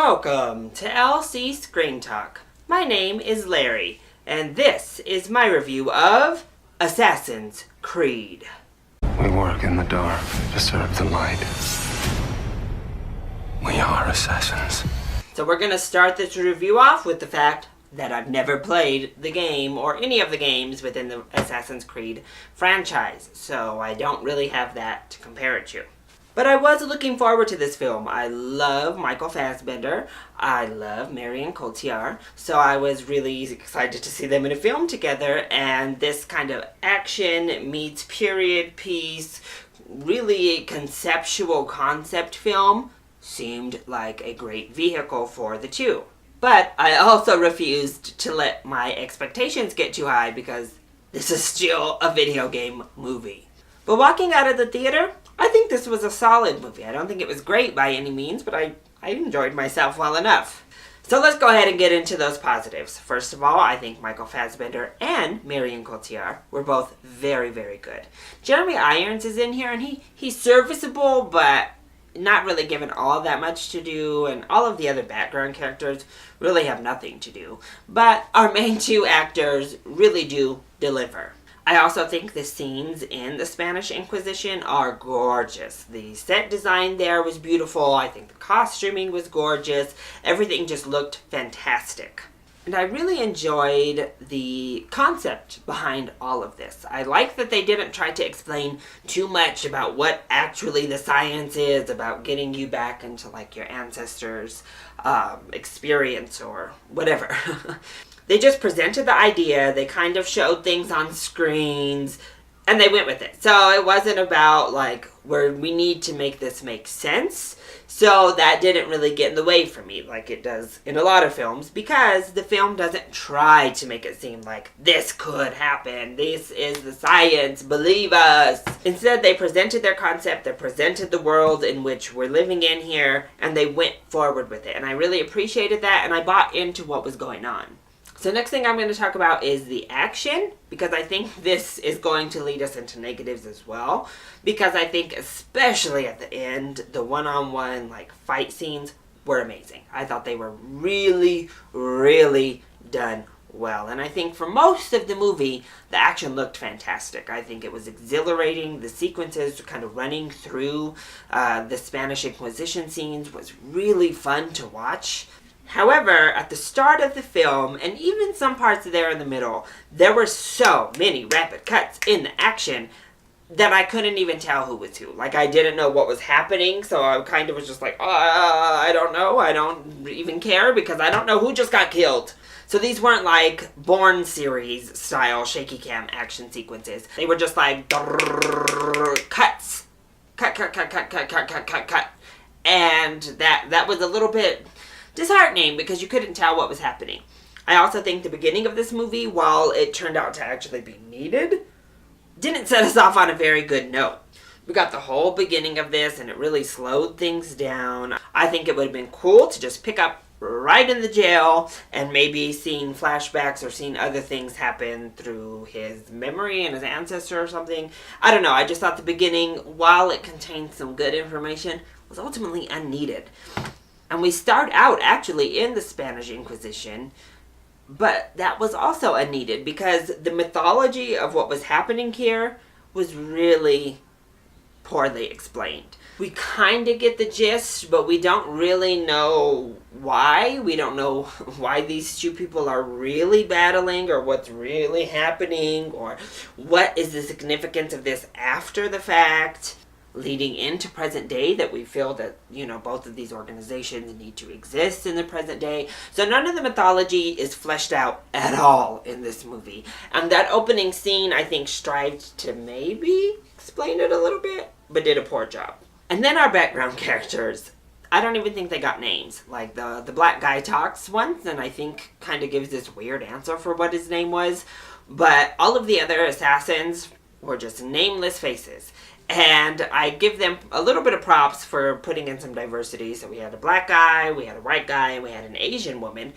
Welcome to LC Screen Talk. My name is Larry, and this is my review of Assassin's Creed. We work in the dark to serve the light. We are assassins. So we're going to start this review off with the fact that I've never played the game or any of the games within the Assassin's Creed franchise, so I don't really have that to compare it to. But I was looking forward to this film. I love Michael Fassbender. I love Marion Cotillard. So I was really excited to see them in a film together. And this kind of action meets period piece, really conceptual concept film seemed like a great vehicle for the two. But I also refused to let my expectations get too high because this is still a video game movie. But walking out of the theater, I think this was a solid movie. I don't think it was great by any means, but I enjoyed myself well enough. So let's go ahead and get into those positives. First of all, I think Michael Fassbender and Marion Cotillard were both very, very good. Jeremy Irons is in here, and he's serviceable, but not really given all that much to do, and all of the other background characters really have nothing to do. But our main two actors really do deliver. I also think the scenes in the Spanish Inquisition are gorgeous. The set design there was beautiful. I think the costuming was gorgeous. Everything just looked fantastic. And I really enjoyed the concept behind all of this. I like that they didn't try to explain too much about what actually the science is, about getting you back into like your ancestors' experience or whatever. They just presented the idea, they kind of showed things on screens, and they went with it. So it wasn't about like, where we need to make this make sense. So that didn't really get in the way for me like it does in a lot of films, because the film doesn't try to make it seem like this could happen, this is the science, believe us. Instead, they presented their concept, they presented the world in which we're living in here, and they went forward with it. And I really appreciated that, and I bought into what was going on. So next thing I'm going to talk about is the action, because I think this is going to lead us into negatives as well, because I think especially at the end, the one-on-one like fight scenes were amazing. I thought they were really, really done well. And I think for most of the movie, the action looked fantastic. I think it was exhilarating. The sequences kind of running through the Spanish Inquisition scenes was really fun to watch. However, at the start of the film, and even some parts there in the middle, there were so many rapid cuts in the action that I couldn't even tell who was who. Like, I didn't know what was happening, so I kind of was just like, I don't know, I don't even care, because I don't know who just got killed. So these weren't like Bourne series style shaky cam action sequences. They were just like cuts. Cut. And that was a little bit disheartening because you couldn't tell what was happening. I also think the beginning of this movie, while it turned out to actually be needed, didn't set us off on a very good note. We got the whole beginning of this and it really slowed things down. I think it would have been cool to just pick up right in the jail and maybe seeing flashbacks or seeing other things happen through his memory and his ancestor or something. I don't know, I just thought the beginning, while it contained some good information, was ultimately unneeded. And we start out actually in the Spanish Inquisition, but that was also unneeded because the mythology of what was happening here was really poorly explained. We kind of get the gist, but we don't really know why. We don't know why these two people are really battling or what's really happening or what is the significance of this after the fact, leading into present day, that we feel that, both of these organizations need to exist in the present day. So none of the mythology is fleshed out at all in this movie. And that opening scene, I think, strived to maybe explain it a little bit, but did a poor job. And then our background characters, I don't even think they got names. Like the black guy talks once and I think kind of gives this weird answer for what his name was. But all of the other assassins were just nameless faces. And I give them a little bit of props for putting in some diversity. So we had a black guy, we had a white guy, and we had an Asian woman.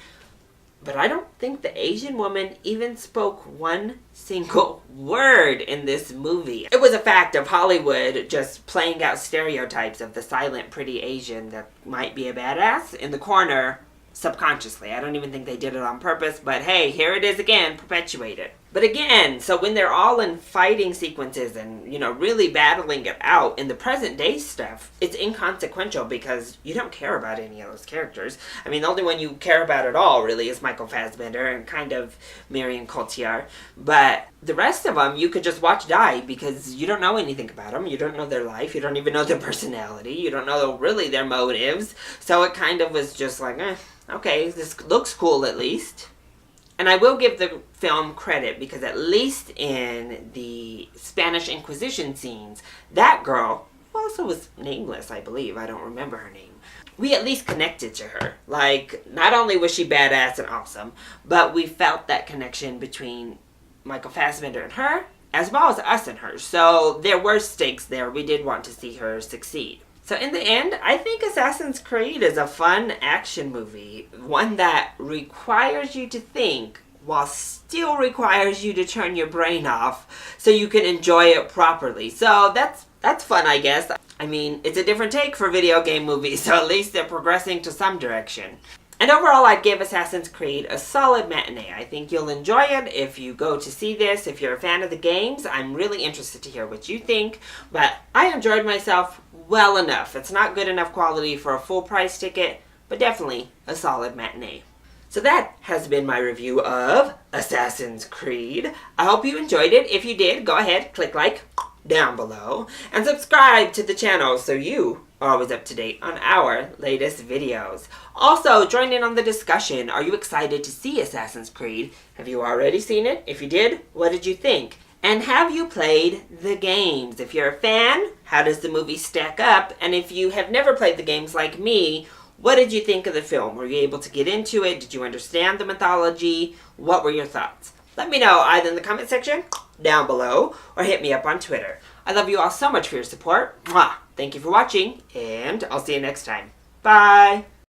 But I don't think the Asian woman even spoke one single word in this movie. It was a fact of Hollywood just playing out stereotypes of the silent, pretty Asian that might be a badass in the corner subconsciously. I don't even think they did it on purpose, but hey, here it is again, perpetuated. But again, so when they're all in fighting sequences and, really battling it out in the present day stuff, it's inconsequential because you don't care about any of those characters. I mean, the only one you care about at all, really, is Michael Fassbender and kind of Marion Cotillard. But the rest of them, you could just watch die because you don't know anything about them. You don't know their life. You don't even know their personality. You don't know, really, their motives. So it kind of was just like, okay, this looks cool at least. And I will give the film credit because at least in the Spanish Inquisition scenes, that girl, who also was nameless, I believe, I don't remember her name, we at least connected to her. Like, not only was she badass and awesome, but we felt that connection between Michael Fassbender and her, as well as us and her. So there were stakes there. We did want to see her succeed. So in the end, I think Assassin's Creed is a fun action movie. One that requires you to think while still requires you to turn your brain off so you can enjoy it properly. So that's fun, I guess. I mean, it's a different take for video game movies, so at least they're progressing to some direction. And overall, I'd give Assassin's Creed a solid matinee. I think you'll enjoy it if you go to see this. If you're a fan of the games, I'm really interested to hear what you think. But I enjoyed myself well enough. It's not good enough quality for a full price ticket, but definitely a solid matinee. So that has been my review of Assassin's Creed. I hope you enjoyed it. If you did, go ahead, click like down below, and subscribe to the channel so you are always up to date on our latest videos. Also, join in on the discussion. Are you excited to see Assassin's Creed? Have you already seen it? If you did, what did you think? And have you played the games? If you're a fan, how does the movie stack up? And if you have never played the games like me, what did you think of the film? Were you able to get into it? Did you understand the mythology? What were your thoughts? Let me know either in the comment section down below or hit me up on Twitter. I love you all so much for your support. Mwah! Thank you for watching, and I'll see you next time. Bye!